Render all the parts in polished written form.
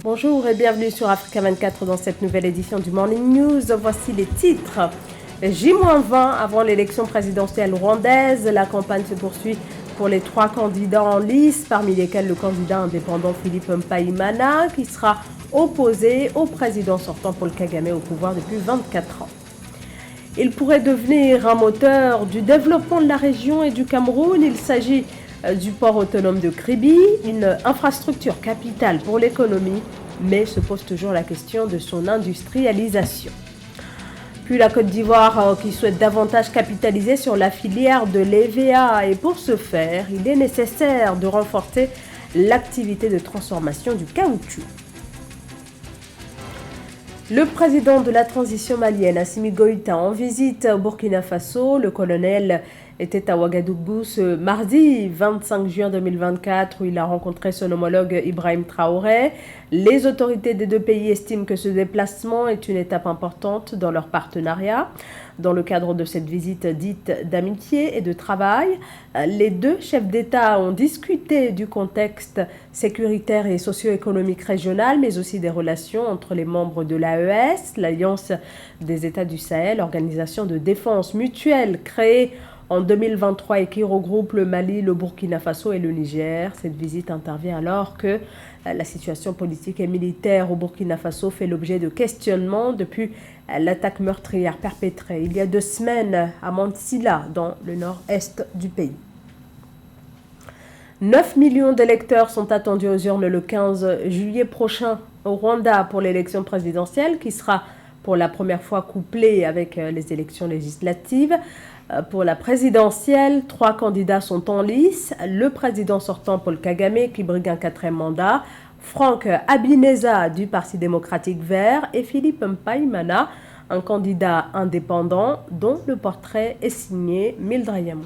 Bonjour et bienvenue sur Africa 24 dans cette nouvelle édition du Morning News. Voici les titres. J-20 avant l'élection présidentielle rwandaise. La campagne se poursuit pour les 3 candidats en lice, parmi lesquels le candidat indépendant Philippe Mpayimana, qui sera opposé au président sortant Paul Kagame au pouvoir depuis 24 ans. Il pourrait devenir un moteur du développement de la région et du Cameroun. Il s'agit du port autonome de Kribi, une infrastructure capitale pour l'économie, mais se pose toujours la question de son industrialisation. Puis la Côte d'Ivoire qui souhaite davantage capitaliser sur la filière de l'EVA et pour ce faire, il est nécessaire de renforcer l'activité de transformation du caoutchouc. Le président de la transition malienne, Assimi Goïta, en visite au Burkina Faso. Le colonel était à Ouagadougou ce mardi 25 juin 2024 où il a rencontré son homologue Ibrahim Traoré. Les autorités des deux pays estiment que ce déplacement est une étape importante dans leur partenariat. Dans le cadre de cette visite dite d'amitié et de travail, les deux chefs d'État ont discuté du contexte sécuritaire et socio-économique régional, mais aussi des relations entre les membres de l'AES, l'Alliance des États du Sahel, organisation de défense mutuelle créée en 2023 et qui regroupe le Mali, le Burkina Faso et le Niger. Cette visite intervient alors que la situation politique et militaire au Burkina Faso fait l'objet de questionnements depuis l'attaque meurtrière perpétrée il y a 2 semaines à Mansilla, dans le nord-est du pays. 9 millions d'électeurs sont attendus aux urnes le 15 juillet prochain au Rwanda pour l'élection présidentielle qui sera pour la première fois couplée avec les élections législatives. Pour la présidentielle, 3 candidats sont en lice. Le président sortant Paul Kagame qui brigue un 4e mandat, Franck Habineza du Parti démocratique vert et Philippe Mpayimana, un candidat indépendant dont le portrait est signé Mildred Yamou.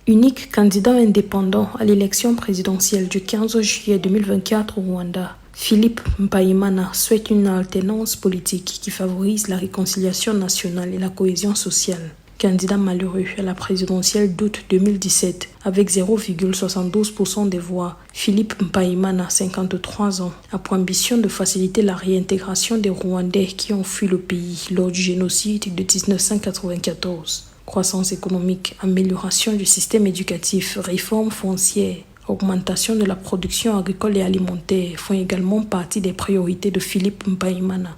Unique candidat indépendant à l'élection présidentielle du 15 juillet 2024 au Rwanda, Philippe Mpayimana souhaite une alternance politique qui favorise la réconciliation nationale et la cohésion sociale. Candidat malheureux à la présidentielle d'août 2017 avec 0,72% des voix, Philippe Mpayimana, 53 ans, a pour ambition de faciliter la réintégration des Rwandais qui ont fui le pays lors du génocide de 1994. Croissance économique, amélioration du système éducatif, réforme foncière, augmentation de la production agricole et alimentaire font également partie des priorités de Philippe Mpayimana.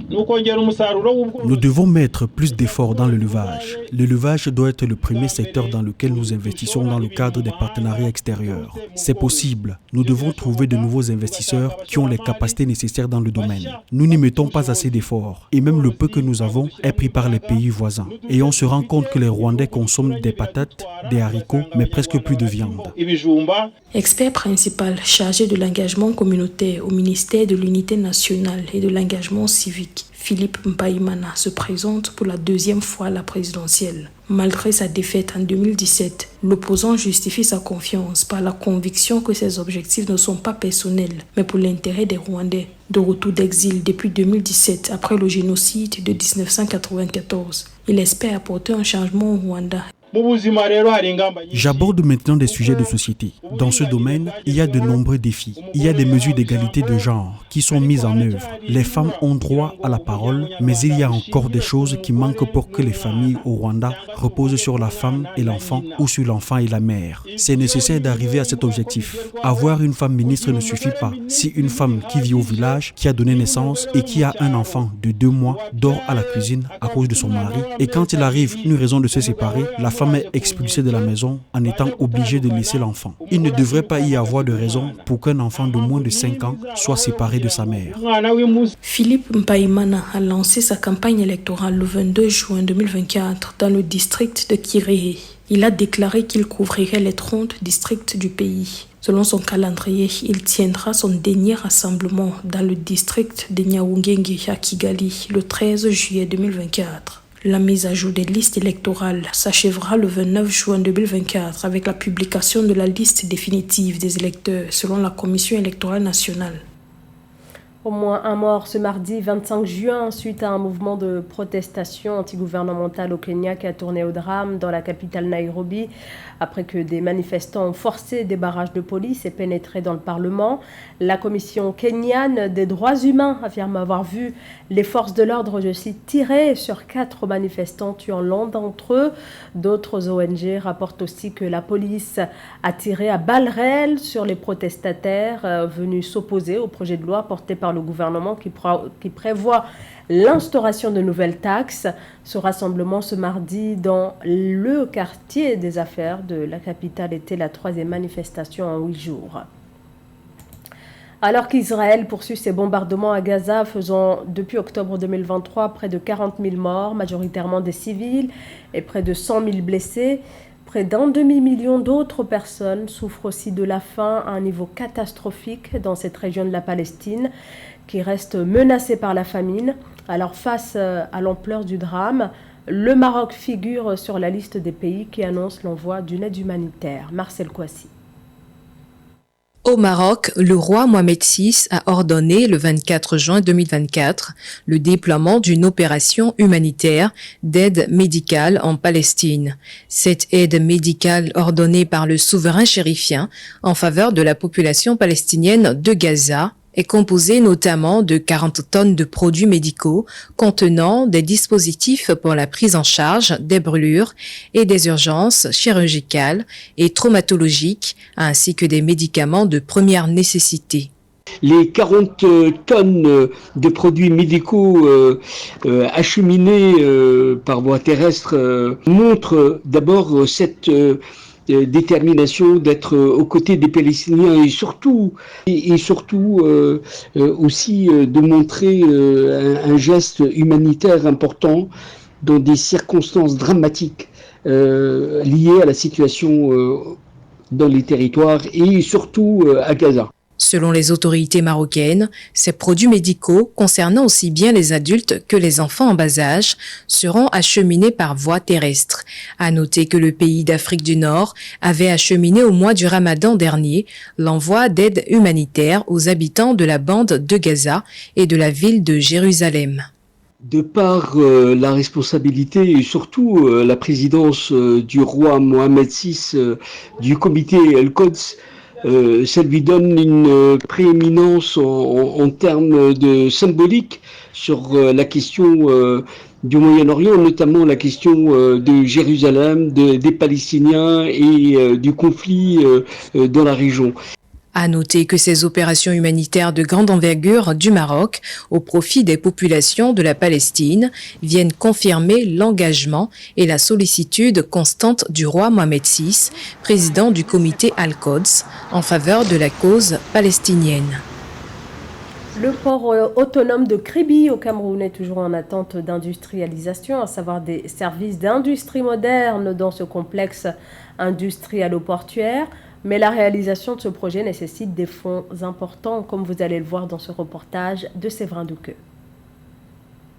Nous devons mettre plus d'efforts dans l'élevage. L'élevage doit être le premier secteur dans lequel nous investissons dans le cadre des partenariats extérieurs. C'est possible. Nous devons trouver de nouveaux investisseurs qui ont les capacités nécessaires dans le domaine. Nous n'y mettons pas assez d'efforts et même le peu que nous avons est pris par les pays voisins. Et on se rend compte que les Rwandais consomment des patates, des haricots, mais presque plus de viande. Expert principal chargé de l'engagement communautaire au ministère de l'Unité nationale et de l'engagement civique, Philippe Mpayimana se présente pour la 2e fois à la présidentielle. Malgré sa défaite en 2017, l'opposant justifie sa confiance par la conviction que ses objectifs ne sont pas personnels, mais pour l'intérêt des Rwandais. De retour d'exil depuis 2017 après le génocide de 1994, il espère apporter un changement au Rwanda. J'aborde maintenant des sujets de société. Dans ce domaine, il y a de nombreux défis. Il y a des mesures d'égalité de genre qui sont mises en œuvre. Les femmes ont droit à la parole, mais il y a encore des choses qui manquent pour que les familles au Rwanda reposent sur la femme et l'enfant ou sur l'enfant et la mère. C'est nécessaire d'arriver à cet objectif. Avoir une femme ministre ne suffit pas. Si une femme qui vit au village, qui a donné naissance et qui a un enfant de 2 mois dort à la cuisine à cause de son mari, et quand il arrive une raison de se séparer, la femme est expulsée de la maison en étant obligée de laisser l'enfant. Il ne devrait pas y avoir de raison pour qu'un enfant de moins de 5 ans soit séparé de sa mère. Philippe Mpayimana a lancé sa campagne électorale le 22 juin 2024 dans le district de Kirehe. Il a déclaré qu'il couvrirait les 30 districts du pays. Selon son calendrier, il tiendra son dernier rassemblement dans le district de Nyaoungenge à Kigali le 13 juillet 2024. La mise à jour des listes électorales s'achèvera le 29 juin 2024 avec la publication de la liste définitive des électeurs selon la Commission électorale nationale. Au moins un mort ce mardi 25 juin suite à un mouvement de protestation antigouvernementale au Kenya qui a tourné au drame dans la capitale Nairobi après que des manifestants ont forcé des barrages de police et pénétré dans le Parlement. La commission kenyane des droits humains affirme avoir vu les forces de l'ordre, je cite, tirer sur 4 manifestants tuant l'un d'entre eux. D'autres ONG rapportent aussi que la police a tiré à balles réelles sur les protestataires venus s'opposer au projet de loi porté par le gouvernement qui prévoit l'instauration de nouvelles taxes. Ce rassemblement ce mardi dans le quartier des affaires de la capitale était la 3e manifestation en 8 jours. Alors qu'Israël poursuit ses bombardements à Gaza, faisant depuis octobre 2023 près de 40 000 morts, majoritairement des civils, et près de 100 000 blessés, près d'un demi-million d'autres personnes souffrent aussi de la faim à un niveau catastrophique dans cette région de la Palestine, qui reste menacée par la famine. Alors face à l'ampleur du drame, le Maroc figure sur la liste des pays qui annoncent l'envoi d'une aide humanitaire. Marcel Kouassi. Au Maroc, le roi Mohamed VI a ordonné le 24 juin 2024 le déploiement d'une opération humanitaire d'aide médicale en Palestine. Cette aide médicale ordonnée par le souverain chérifien en faveur de la population palestinienne de Gaza est composée notamment de 40 tonnes de produits médicaux contenant des dispositifs pour la prise en charge des brûlures et des urgences chirurgicales et traumatologiques, ainsi que des médicaments de première nécessité. Les 40 tonnes de produits médicaux acheminés par voie terrestre montrent d'abord cette détermination d'être aux côtés des Palestiniens et surtout aussi de montrer un geste humanitaire important dans des circonstances dramatiques liées à la situation dans les territoires et surtout à Gaza. Selon les autorités marocaines, ces produits médicaux, concernant aussi bien les adultes que les enfants en bas âge, seront acheminés par voie terrestre. À noter que le pays d'Afrique du Nord avait acheminé au mois du Ramadan dernier l'envoi d'aide humanitaire aux habitants de la bande de Gaza et de la ville de Jérusalem. De par la responsabilité et surtout la présidence du roi Mohamed VI du comité El-Quds, ça lui donne une prééminence en termes de symbolique sur la question du Moyen-Orient, notamment la question de Jérusalem, des Palestiniens et du conflit dans la région. À noter que ces opérations humanitaires de grande envergure du Maroc au profit des populations de la Palestine viennent confirmer l'engagement et la sollicitude constante du roi Mohamed VI, président du comité Al-Quds, en faveur de la cause palestinienne. Le port autonome de Kribi au Cameroun est toujours en attente d'industrialisation, à savoir des services d'industrie moderne dans ce complexe industrialo-portuaire. Mais la réalisation de ce projet nécessite des fonds importants, comme vous allez le voir dans ce reportage de Séverin Douqueux.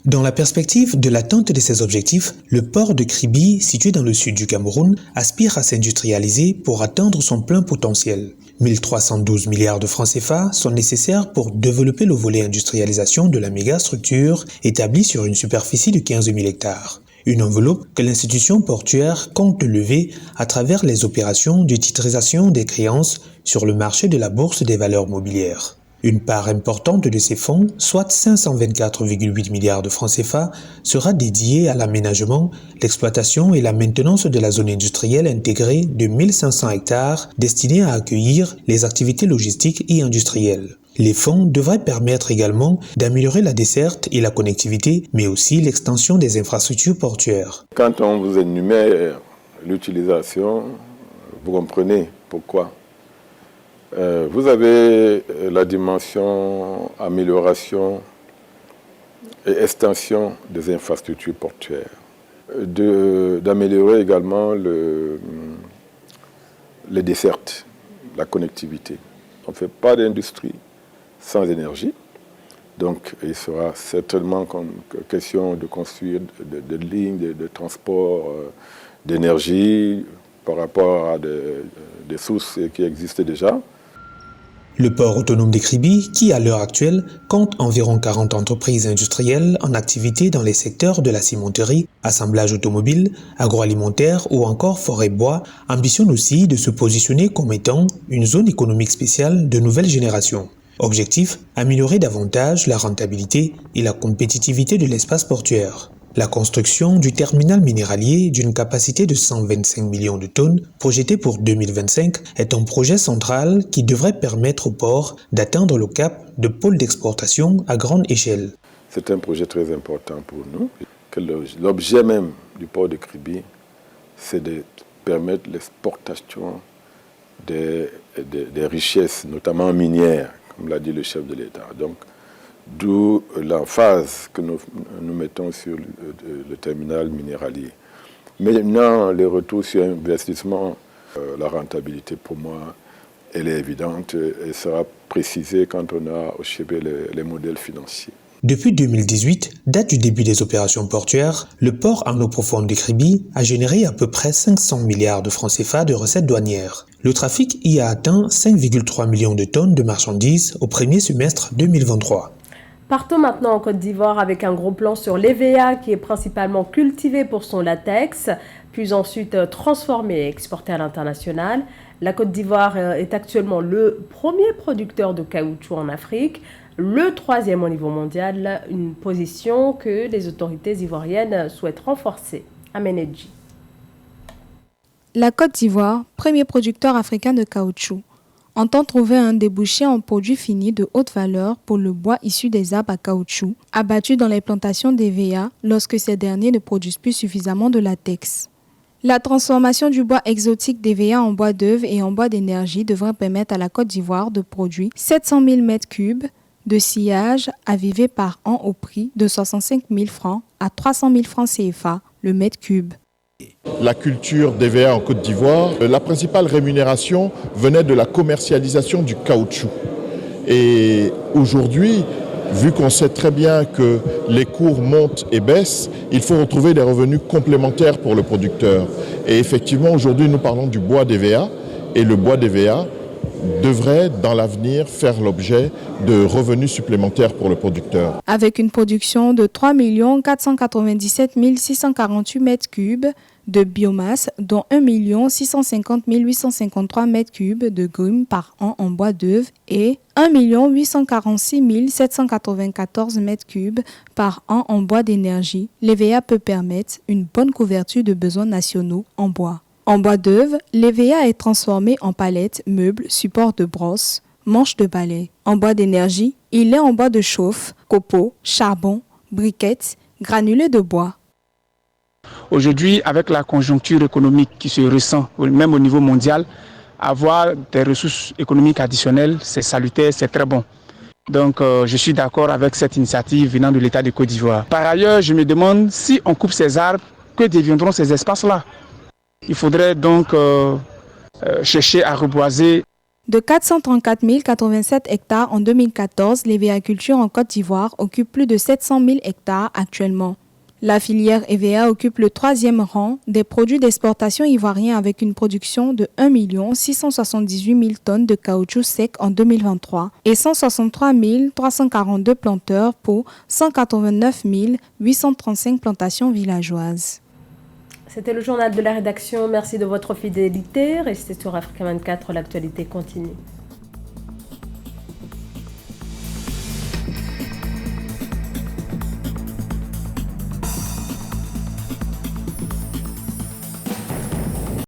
Dans la perspective de l'atteinte de ces objectifs, le port de Kribi, situé dans le sud du Cameroun, aspire à s'industrialiser pour atteindre son plein potentiel. 1312 milliards de francs CFA sont nécessaires pour développer le volet industrialisation de la mégastructure établie sur une superficie de 15 000 hectares. Une enveloppe que l'institution portuaire compte lever à travers les opérations de titrisation des créances sur le marché de la bourse des valeurs mobilières. Une part importante de ces fonds, soit 524,8 milliards de francs CFA, sera dédiée à l'aménagement, l'exploitation et la maintenance de la zone industrielle intégrée de 1500 hectares destinée à accueillir les activités logistiques et industrielles. Les fonds devraient permettre également d'améliorer la desserte et la connectivité, mais aussi l'extension des infrastructures portuaires. Quand on vous énumère l'utilisation, vous comprenez pourquoi. Vous avez la dimension amélioration et extension des infrastructures portuaires, d'améliorer également les dessertes, la connectivité. On ne fait pas d'industrie sans énergie. Donc, il sera certainement question de construire des lignes de transport d'énergie par rapport à des sources qui existent déjà. Le port autonome des Kribi, qui à l'heure actuelle compte environ 40 entreprises industrielles en activité dans les secteurs de la cimenterie, assemblage automobile, agroalimentaire ou encore forêt-bois, ambitionne aussi de se positionner comme étant une zone économique spéciale de nouvelle génération. Objectif, améliorer davantage la rentabilité et la compétitivité de l'espace portuaire. La construction du terminal minéralier d'une capacité de 125 millions de tonnes, projeté pour 2025, est un projet central qui devrait permettre au port d'atteindre le cap de pôle d'exportation à grande échelle. C'est un projet très important pour nous. L'objet même du port de Kribi, c'est de permettre l'exportation des richesses, notamment minières, comme l'a dit le chef de l'État. Donc, d'où l'emphase que nous mettons sur le terminal minéralier. Maintenant, les retours sur investissement, la rentabilité pour moi, elle est évidente et sera précisée quand on a achevé les modèles financiers. Depuis 2018, date du début des opérations portuaires, le port en eau profonde de Kribi a généré à peu près 500 milliards de francs CFA de recettes douanières. Le trafic y a atteint 5,3 millions de tonnes de marchandises au premier semestre 2023. Partons maintenant en Côte d'Ivoire avec un gros plan sur l'EVA qui est principalement cultivé pour son latex, puis ensuite transformé et exporté à l'international. La Côte d'Ivoire est actuellement le premier producteur de caoutchouc en Afrique, le troisième au niveau mondial, une position que les autorités ivoiriennes souhaitent renforcer. Amenedji. La Côte d'Ivoire, premier producteur africain de caoutchouc, entend trouver un débouché en produits finis de haute valeur pour le bois issu des arbres à caoutchouc, abattus dans les plantations d'EVA lorsque ces derniers ne produisent plus suffisamment de latex. La transformation du bois exotique d'EVA en bois d'œuvre et en bois d'énergie devrait permettre à la Côte d'Ivoire de produire 700 000 m3 de sillage avivés par an au prix de 65 000 francs à 300 000 francs CFA le mètre cube. La culture d'EVA en Côte d'Ivoire, la principale rémunération venait de la commercialisation du caoutchouc. Et aujourd'hui, vu qu'on sait très bien que les cours montent et baissent, il faut retrouver des revenus complémentaires pour le producteur. Et effectivement, aujourd'hui, nous parlons du bois d'EVA et le bois d'EVA devrait, dans l'avenir, faire l'objet de revenus supplémentaires pour le producteur. Avec une production de 3 497 648 m3 de biomasse, dont 1 650 853 m3 de grumes par an en bois d'œuvre et 1 846 794 m3 par an en bois d'énergie, l'EVA peut permettre une bonne couverture de besoins nationaux en bois. En bois d'œuvre, l'EVA est transformé en palettes, meubles, supports de brosse, manches de balai. En bois d'énergie, il est en bois de chauffe, copeaux, charbon, briquettes, granulés de bois. Aujourd'hui, avec la conjoncture économique qui se ressent, même au niveau mondial, avoir des ressources économiques additionnelles, c'est salutaire, c'est très bon. Donc, je suis d'accord avec cette initiative venant de l'État de Côte d'Ivoire. Par ailleurs, je me demande si on coupe ces arbres, que deviendront ces espaces-là? Il faudrait donc chercher à reboiser. De 434 087 hectares en 2014, l'EVA-culture en Côte d'Ivoire occupe plus de 700 000 hectares actuellement. La filière EVA occupe le 3e rang des produits d'exportation ivoiriens avec une production de 1 678 000 tonnes de caoutchouc sec en 2023 et 163 342 planteurs pour 189 835 plantations villageoises. C'était le journal de la rédaction. Merci de votre fidélité. Restez sur Africa 24, l'actualité continue.